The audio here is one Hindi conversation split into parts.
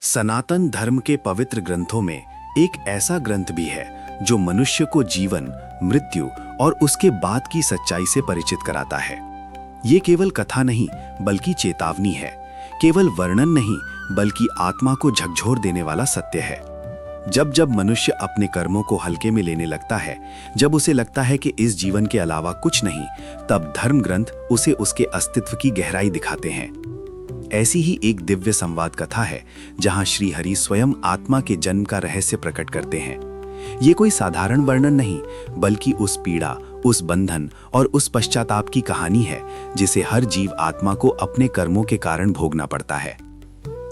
सनातन धर्म के पवित्र ग्रंथों में एक ऐसा ग्रंथ भी है जो मनुष्य को जीवन, मृत्यु और उसके बाद की सच्चाई से परिचित कराता है। ये केवल कथा नहीं बल्कि चेतावनी है, केवल वर्णन नहीं बल्कि आत्मा को झकझोर देने वाला सत्य है। जब जब मनुष्य अपने कर्मों को हल्के में लेने लगता है, जब उसे लगता है कि इस जीवन के अलावा कुछ नहीं, तब धर्म ग्रंथ उसे उसके अस्तित्व की गहराई दिखाते हैं। ऐसी ही एक दिव्य संवाद कथा है जहां श्री हरि स्वयं आत्मा के जन्म का रहस्य प्रकट करते हैं। ये कोई साधारण वर्णन नहीं बल्कि उस पीड़ा, उस बंधन और उस पश्चाताप की कहानी है जिसे हर जीव आत्मा को अपने कर्मों के कारण भोगना पड़ता है।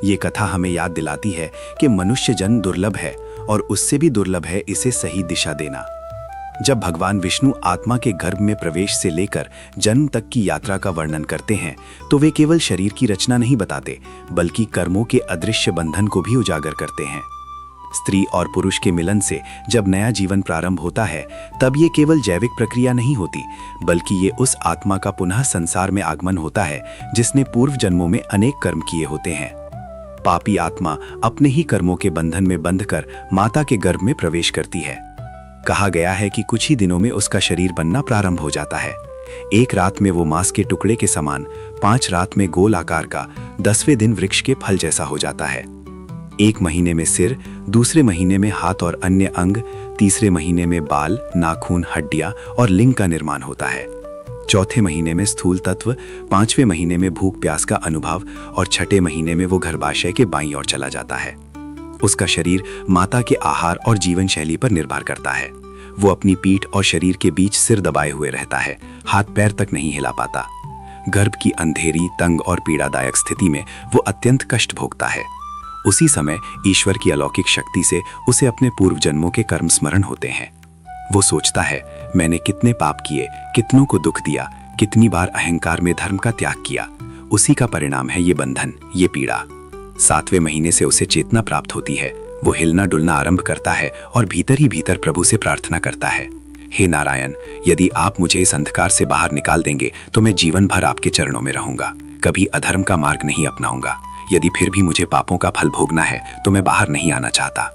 ये कथा हमें याद दिलाती है कि मनुष्य जन्म दुर्लभ है और उससे भी दुर्लभ है इसे सही दिशा देना। जब भगवान विष्णु आत्मा के गर्भ में प्रवेश से लेकर जन्म तक की यात्रा का वर्णन करते हैं तो वे केवल शरीर की रचना नहीं बताते बल्कि कर्मों के अदृश्य बंधन को भी उजागर करते हैं। स्त्री और पुरुष के मिलन से जब नया जीवन प्रारंभ होता है तब ये केवल जैविक प्रक्रिया नहीं होती बल्कि ये उस आत्मा का पुनः संसार में आगमन होता है जिसने पूर्व जन्मों में अनेक कर्म किए होते हैं। पापी आत्मा अपने ही कर्मों के बंधन में बंधकर माता के गर्भ में प्रवेश करती है। कहा गया है कि कुछ ही दिनों में उसका शरीर बनना प्रारंभ हो जाता है। एक रात में वो मांस के टुकड़े के समान, 5 रात में गोल आकार का, 10वें दिन वृक्ष के फल जैसा हो जाता है। 1 महीने में सिर, दूसरे महीने में हाथ और अन्य अंग, तीसरे महीने में बाल, नाखून, हड्डियां और लिंग का निर्माण होता है। चौथे महीने में स्थूल तत्व, 5वें महीने में भूख प्यास का अनुभव और 6ठे महीने में वो गर्भाशय के बाईं ओर चला जाता है। उसका शरीर माता के आहार और जीवन शैली पर निर्भर करता है। वो अपनी पीठ और शरीर के बीच सिर दबाए हुए रहता है, हाथ पैर तक नहीं हिला पाता। गर्भ की अंधेरी, तंग और पीड़ादायक स्थिति में वो अत्यंत कष्ट भोगता है। उसी समय ईश्वर की अलौकिक शक्ति से उसे अपने पूर्व जन्मों के कर्म स्मरण होते हैं। वो सोचता है, मैंने कितने पाप किए, कितनों को दुख दिया, कितनी बार अहंकार में धर्म का त्याग किया। उसी का परिणाम है ये बंधन, ये पीड़ा। 7वें महीने से उसे चेतना प्राप्त होती है। वो हिलना डुलना आरंभ करता है और भीतर ही भीतर प्रभु से प्रार्थना करता है, हे नारायण, यदि आप मुझे इस अंधकार से बाहर निकाल देंगे तो मैं जीवन भर आपके चरणों में रहूंगा, कभी अधर्म का मार्ग नहीं अपनाऊंगा। यदि फिर भी मुझे पापों का फल भोगना है तो मैं बाहर नहीं आना चाहता।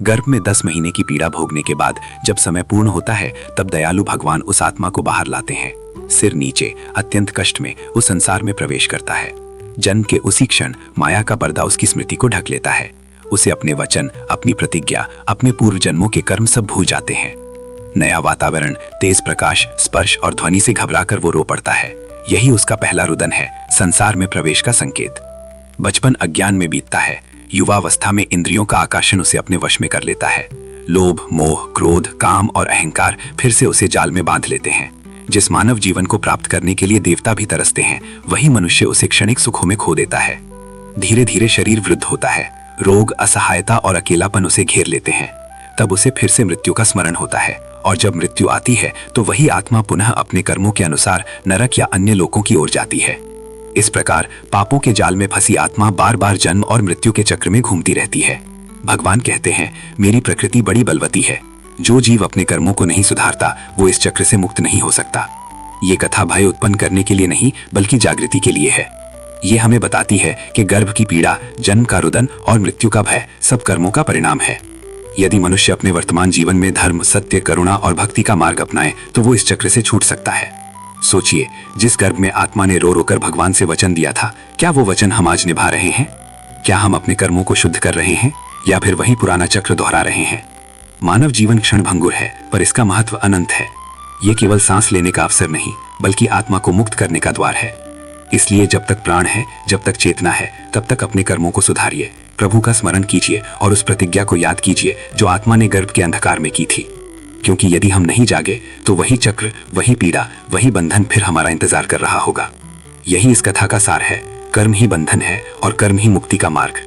गर्भ में 10 महीने की पीड़ा भोगने के बाद जब समय पूर्ण होता है तब दयालु भगवान उस आत्मा को बाहर लाते हैं। सिर नीचे, अत्यंत कष्ट में उस संसार में प्रवेश करता है। जन्म के उसी क्षण माया का पर्दा उसकी स्मृति को ढक लेता है। उसे अपने वचन, अपनी प्रतिज्ञा, अपने पूर्व जन्मों के कर्म सब भूल जाते हैं। नया वातावरण, तेज प्रकाश, स्पर्श और ध्वनि से घबराकर वो रो पड़ता है। यही उसका पहला रुदन है, संसार में प्रवेश का संकेत। बचपन अज्ञान में बीतता है। युवावस्था में इंद्रियों का आकर्षण उसे अपने वश में कर लेता है। लोभ, मोह, क्रोध, काम और अहंकार फिर से उसे जाल में बांध लेते हैं। जिस मानव जीवन को प्राप्त करने के लिए देवता भी तरसते हैं, वही मनुष्य उसे क्षणिक सुखों में खो देता है। धीरे धीरे शरीर वृद्ध होता है। रोग, असहायता और अकेलापन उसे घेर लेते हैं। तब उसे फिर से मृत्यु का स्मरण होता है और जब मृत्यु आती है तो वही आत्मा पुनः अपने कर्मों के अनुसार नरक या अन्य लोकों की ओर जाती है। इस प्रकार पापों के जाल में फंसी आत्मा बार बार जन्म और मृत्यु के चक्र में घूमती रहती है। भगवान कहते हैं, मेरी प्रकृति बड़ी बलवती है। जो जीव अपने कर्मों को नहीं सुधारता वो इस चक्र से मुक्त नहीं हो सकता। ये कथा भय उत्पन्न करने के लिए नहीं बल्कि जागृति के लिए है। ये हमें बताती है कि गर्भ की पीड़ा, जन्म का रुदन और मृत्यु का भय सब कर्मों का परिणाम है। यदि मनुष्य अपने वर्तमान जीवन में धर्म, सत्य, करुणा और भक्ति का मार्ग अपनाए तो वो इस चक्र से छूट सकता है। सोचिए, जिस गर्भ में आत्मा ने रो रोकर भगवान से वचन दिया था, क्या वो वचन हम आज निभा रहे हैं? क्या हम अपने कर्मों को शुद्ध कर रहे हैं या फिर वही पुराना चक्र दोहरा रहे हैं? मानव जीवन क्षणभंगुर है पर इसका महत्व अनंत है। ये केवल सांस लेने का अवसर नहीं बल्कि आत्मा को मुक्त करने का द्वार है। इसलिए जब तक प्राण है, जब तक चेतना है, तब तक अपने कर्मों को सुधारिए, प्रभु का स्मरण कीजिए और उस प्रतिज्ञा को याद कीजिए जो आत्मा ने गर्भ के अंधकार में की थी। क्योंकि यदि हम नहीं जागे तो वही चक्र, वही पीड़ा, वही बंधन फिर हमारा इंतजार कर रहा होगा। यही इस कथा का सार है। कर्म ही बंधन है और कर्म ही मुक्ति का मार्ग।